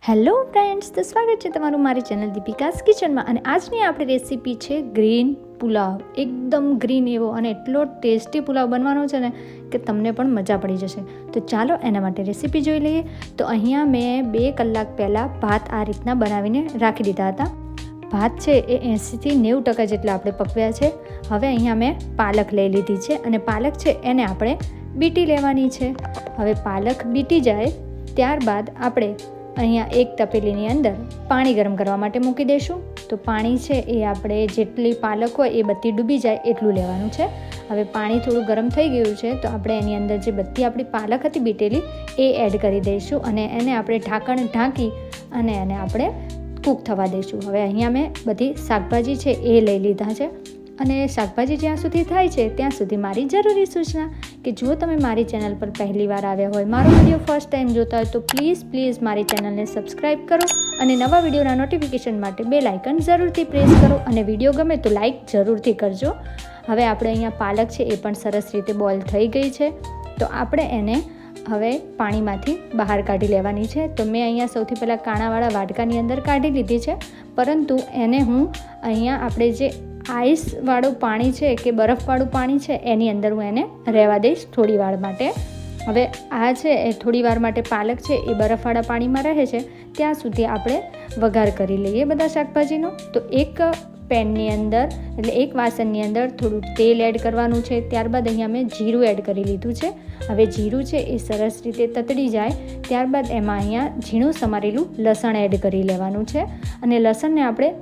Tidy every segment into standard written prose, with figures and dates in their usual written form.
Hello friends, તો સ્વાગત છે તમારું મારી ચેનલ દીપિકાસ કિચનમાં. અને આજની આપણી રેસીપી છે ગ્રીન પુલાવ. એકદમ ગ્રીન એવો અને એટલો ટેસ્ટી પુલાવ બનવાનો છે ને કે તમને પણ મજા પડી જશે. તો ચાલો એના માટે રેસીપી જોઈ લઈએ. તો અહીંયા મેં 2 કલાક પહેલાં ભાત આ રીતના બનાવીને રાખી દીધા હતા. ભાત છે એ 80થી 90% જેટલા આપણે પકવ્યા છે. હવે અહીંયા મેં પાલક લઈ લીધી છે અને પાલક છે એને આપણે બીટી લેવાની છે. હવે પાલક બીટી જાય ત્યારબાદ આપણે અહીંયા એક તપેલીની અંદર પાણી ગરમ કરવા માટે મૂકી દઈશું. તો પાણી છે એ આપણે જેટલી પાલક હોય એ બધી ડૂબી જાય એટલું લેવાનું છે. હવે પાણી થોડું ગરમ થઈ ગયું છે તો આપણે એની અંદર જે બધી આપણી પાલક હતી બીટેલી એ એડ કરી દઈશું અને એને આપણે ઢાંકણ ઢાંકી અને એને આપણે કૂક થવા દઈશું. હવે અહીંયા મેં બધી શાકભાજી છે એ લઈ લીધા છે અને શાકભાજી જ્યાં સુધી થાય છે ત્યાં સુધી મારી જરૂરી સૂચના કે જો તમે મારી ચેનલ પર પહેલી વાર આવ્યા હોય, મારો વિડીયો ફર્સ્ટ ટાઈમ જોતા હોય તો પ્લીઝ મારી ચેનલને સબસ્ક્રાઈબ કરો અને નવા વિડીયોના નોટિફિકેશન માટે બેલ આઇકન જરૂરથી પ્રેસ કરો અને વિડીયો ગમે તો લાઇક જરૂરથી કરજો. હવે આપણે અહીંયા પાલક છે એ પણ સરસ રીતે બોઇલ થઈ ગઈ છે તો આપણે એને હવે પાણીમાંથી બહાર કાઢી લેવાની છે. તો મેં અહીંયા સૌથી પહેલાં કાણાવાળા વાટકાની અંદર કાઢી લીધી છે, પરંતુ એને હું અહીંયા આપણે જે આઈસવાળું પાણી છે કે બરફવાળું પાણી છે એની અંદર હું એને રહેવા દઈશ થોડી વાર માટે. હવે આ છે એ થોડી વાર માટે પાલક છે એ બરફવાળા પાણીમાં રહે છે ત્યાં સુધી આપણે વઘાર કરી લઈએ બધા શાકભાજીનો. તો એક પેનની અંદર એટલે એક વાસણની અંદર થોડું તેલ એડ કરવાનું છે. ત્યારબાદ અહીંયા મેં જીરું એડ કરી લીધું છે. હવે જીરું છે એ સરસ રીતે તતડી જાય ત્યારબાદ એમાં અહીંયા ઝીણું સમારેલું લસણ એડ કરી લેવાનું છે અને લસણને આપણે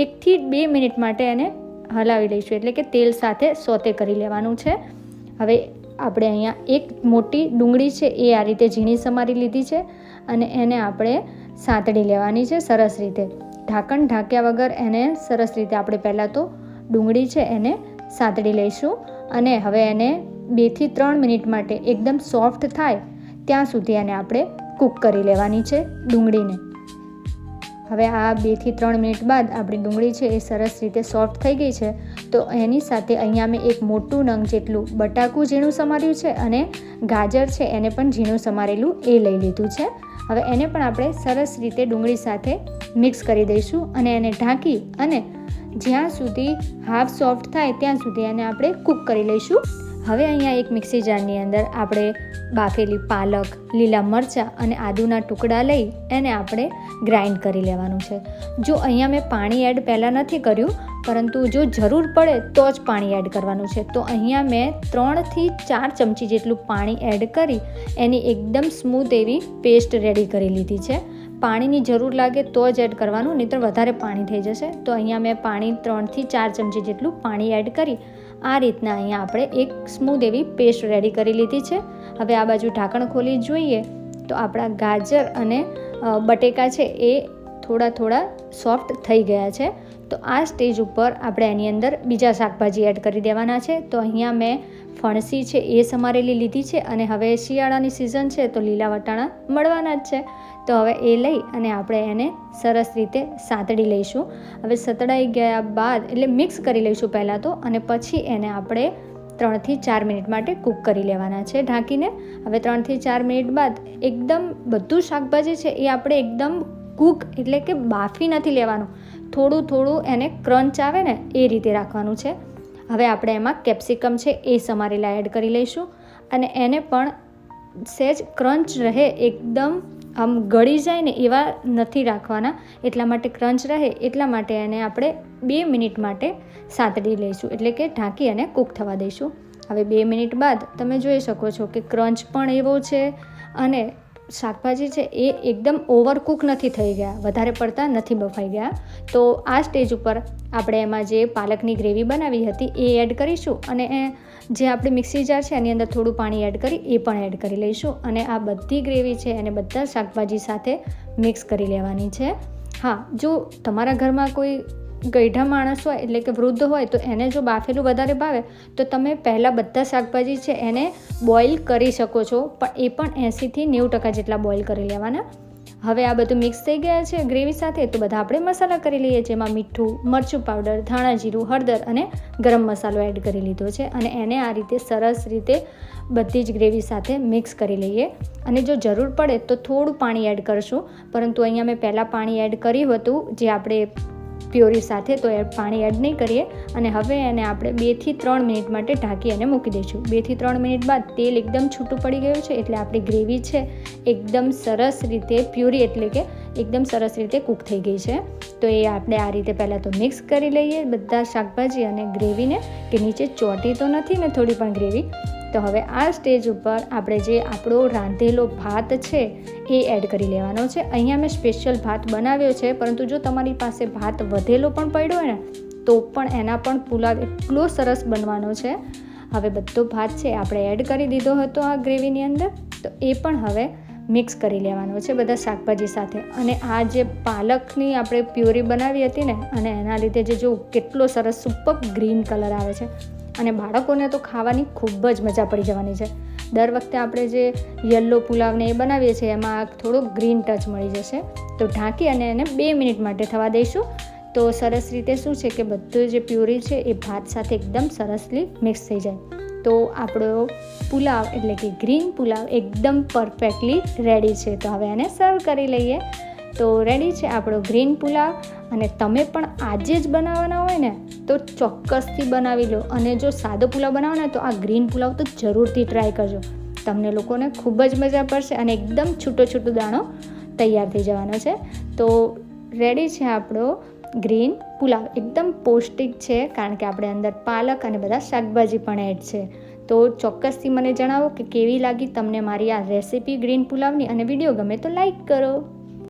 1 થી 2 મિનિટ માટે એને હલાવી લઈશું, એટલે કે તેલ સાથે સોતે કરી લેવાનું છે. હવે આપણે અહીંયા એક મોટી ડુંગળી છે એ આ રીતે ઝીણી સમારી લીધી છે અને એને આપણે સાંતળી લેવાની છે સરસ રીતે. ઢાંકણ ઢાંક્યા વગર એને સરસ રીતે આપણે પહેલાં તો ડુંગળી છે એને સાંતળી લઈશું અને હવે એને 2 થી 3 મિનિટ માટે એકદમ સોફ્ટ થાય ત્યાં સુધી એને આપણે કૂક કરી લેવાની છે ડુંગળીને. હવે આ 2 થી 3 મિનિટ બાદ આપણી ડુંગળી છે એ સરસ રીતે સોફ્ટ થઈ ગઈ છે. તો એની સાથે અહીંયા મેં એક મોટું નંગ જેટલું બટાકું ઝીણું સમાર્યું છે અને ગાજર છે એને પણ ઝીણું સમારેલું એ લઈ લીધું છે. હવે એને પણ આપણે સરસ રીતે ડુંગળી સાથે મિક્સ કરી દઈશું અને એને ઢાંકી અને જ્યાં સુધી હાફ સોફ્ટ થાય ત્યાં સુધી એને આપણે કૂક કરી લઈશું. હવે અહીંયા એક મિક્સી જારની અંદર આપણે બાફેલી પાલક, લીલા મરચાં અને આદુના ટુકડા લઈ એને આપણે ગ્રાઇન્ડ કરી લેવાનું છે. જો અહીંયા મેં પાણી એડ પહેલાં નથી કર્યું, પરંતુ જો જરૂર પડે તો જ પાણી એડ કરવાનું છે. તો અહીંયા મેં 3 થી 4 ચમચી જેટલું પાણી એડ કરી એની એકદમ સ્મૂથ એવી પેસ્ટ રેડી કરી લીધી છે. પાણીની જરૂર લાગે તો જ એડ કરવાનું, નહીંતર વધારે પાણી થઈ જશે. તો અહીંયા મેં પાણી 3 થી 4 ચમચી જેટલું પાણી એડ કરી આ રીતના અહીંયા આપણે એક સ્મૂથ એવી પેસ્ટ રેડી કરી લીધી છે. હવે આ બાજુ ઢાંકણ ખોલી જોઈએ તો આપણા ગાજર અને બટેકા છે એ થોડા સોફ્ટ થઈ ગયા છે. તો આ સ્ટેજ ઉપર આપણે એની અંદર બીજા શાકભાજી એડ કરી દેવાના છે. તો અહીંયા મેં ફણસી છે એ સમારેલી લીધી છે અને હવે શિયાળાની સિઝન છે તો લીલા વટાણા મળવાના જ છે. તો હવે એ લઈ અને આપણે એને સરસ રીતે સાંતળી લઈશું. હવે સતળાઈ ગયા બાદ એટલે મિક્સ કરી લઈશું પહેલાં તો, અને પછી એને આપણે 3 થી 4 મિનિટ માટે કૂક કરી લેવાના છે ઢાંકીને. હવે 3 થી 4 મિનિટ બાદ એકદમ બધું શાકભાજી છે એ આપણે એકદમ કૂક એટલે કે બાફી નથી લેવાનું, થોડું એને ક્રંચ આવે ને એ રીતે રાખવાનું છે. હવે આપણે એમાં કેપ્સિકમ છે એ સમારેલા એડ કરી લઈશું અને એને પણ સહેજ ક્રંચ રહે, એકદમ આમ ગળી જાય ને એવા નથી રાખવાના, એટલા માટે ક્રંચ રહે એટલા માટે એને આપણે 2 મિનિટ માટે સાંતળી લઈશું, એટલે કે ઢાંકી અને કૂક થવા દઈશું. હવે 2 મિનિટ બાદ તમે જોઈ શકો છો કે ક્રંચ પણ એવો છે અને શાકભાજી છે એ એકદમ ઓવરકૂક નથી થઈ ગયા, વધારે પડતા નથી બફાઈ ગયા. તો આ સ્ટેજ ઉપર આપણે એમાં જે પાલકની ગ્રેવી બનાવી હતી એ એડ કરીશું અને જે આપણે મિક્સી જાર છે એની અંદર થોડું પાણી એડ કરી એ પણ એડ કરી લઈશું અને આ બધી ગ્રેવી છે એને બધા શાકભાજી સાથે મિક્સ કરી લેવાની છે. હા, જો તમારા ઘરમાં કોઈ ગઈઢા માણસ હોય એટલે કે વૃદ્ધ હોય તો એને જો બાફેલું વધારે ભાવે તો તમે પહેલાં બધા શાકભાજી છે એને બોઇલ કરી શકો છો, પણ એ પણ 80 થી 90% જેટલા બોઇલ કરી લેવાના. હવે આ બધું મિક્સ થઈ ગયા છે ગ્રેવી સાથે, તો બધા આપણે મસાલા કરી લઈએ, જેમાં મીઠું, મરચું પાવડર, ધાણા જીરું, હળદર અને ગરમ મસાલો એડ કરી લીધો છે. અને એને આ રીતે સરસ રીતે બધી જ ગ્રેવી સાથે મિક્સ કરી લઈએ. અને જો જરૂર પડે તો થોડું પાણી એડ કરશું, પરંતુ અહીંયા મેં પહેલાં પાણી એડ કર્યું હતું જે આપણે પ્યોરી સાથે, તો એ પાણી એડ નહીં કરીએ. અને હવે એને આપણે 2 થી 3 મિનિટ માટે ઢાંકી અને મૂકી દઈશું. 2 થી 3 મિનિટ બાદ તેલ એકદમ છૂટું પડી ગયું છે, એટલે આપણી ગ્રેવી છે એકદમ સરસ રીતે પ્યોરી એટલે કે એકદમ સરસ રીતે કૂક થઈ ગઈ છે. તો એ આપણે આ રીતે પહેલાં તો મિક્સ કરી લઈએ બધા શાકભાજી અને ગ્રેવીને, કે નીચે ચોંટી તો નથી ને થોડી પણ ગ્રેવી. તો હવે આ સ્ટેજ ઉપર આપણે જે આપણો રાંધેલો ભાત છે એ એડ કરી લેવાનો છે. અહીંયા મેં સ્પેશિયલ ભાત બનાવ્યો છે, પરંતુ જો તમારી પાસે ભાત વધેલો પણ પડ્યો હોય ને તો પણ એના પણ પુલાવ એટલો સરસ બનવાનો છે. હવે બધો ભાત છે આપણે એડ કરી દીધો હતો આ ગ્રેવીની અંદર, તો એ પણ હવે મિક્સ કરી લેવાનો છે બધા શાકભાજી સાથે. અને આ જે પાલકની આપણે પ્યોરી બનાવી હતી ને, અને એના લીધે જે જો કેટલો સરસ સુપર ગ્રીન કલર આવે છે, અને બાળકોને તો ખાવાની ખૂબ જ મજા પડી જવાની છે. દર વખતે આપણે જે યલો પુલાવને એ બનાવીએ છીએ એમાં થોડો ગ્રીન ટચ મળી જશે. તો ઢાંકી અને એને 2 મિનિટ માટે થવા દઈશું. તો સરસ રીતે શું છે કે બધું જે પ્યોરી છે એ ભાત સાથે એકદમ સરસલી મિક્સ થઈ જાય. તો આપણો પુલાવ એટલે કે ગ્રીન પુલાવ એકદમ પરફેક્ટલી રેડી છે. તો હવે એને સર્વ કરી લઈએ. તો રેડી છે આપણો ગ્રીન પુલાવ. અને તમે પણ આજે જ બનાવવાના હોય ને તો ચોક્કસથી બનાવી લો. અને જો સાદો પુલાવ બનાવવાનો તો આ ગ્રીન પુલાવ તો જરૂરથી ટ્રાય કરજો. તમને લોકોને ખૂબ જ મજા પડશે અને એકદમ છૂટો દાણો તૈયાર થઈ જવાનો છે. તો રેડી છે આપણો ગ્રીન પુલાવ. એકદમ પૌષ્ટિક છે, કારણ કે આપણે અંદર પાલક અને બધા શાકભાજી પણ એડ છે. તો ચોક્કસથી મને જણાવો કે કેવી લાગી તમને મારી આ રેસીપી ગ્રીન પુલાવની, અને વિડીયો ગમે તો લાઈક કરો.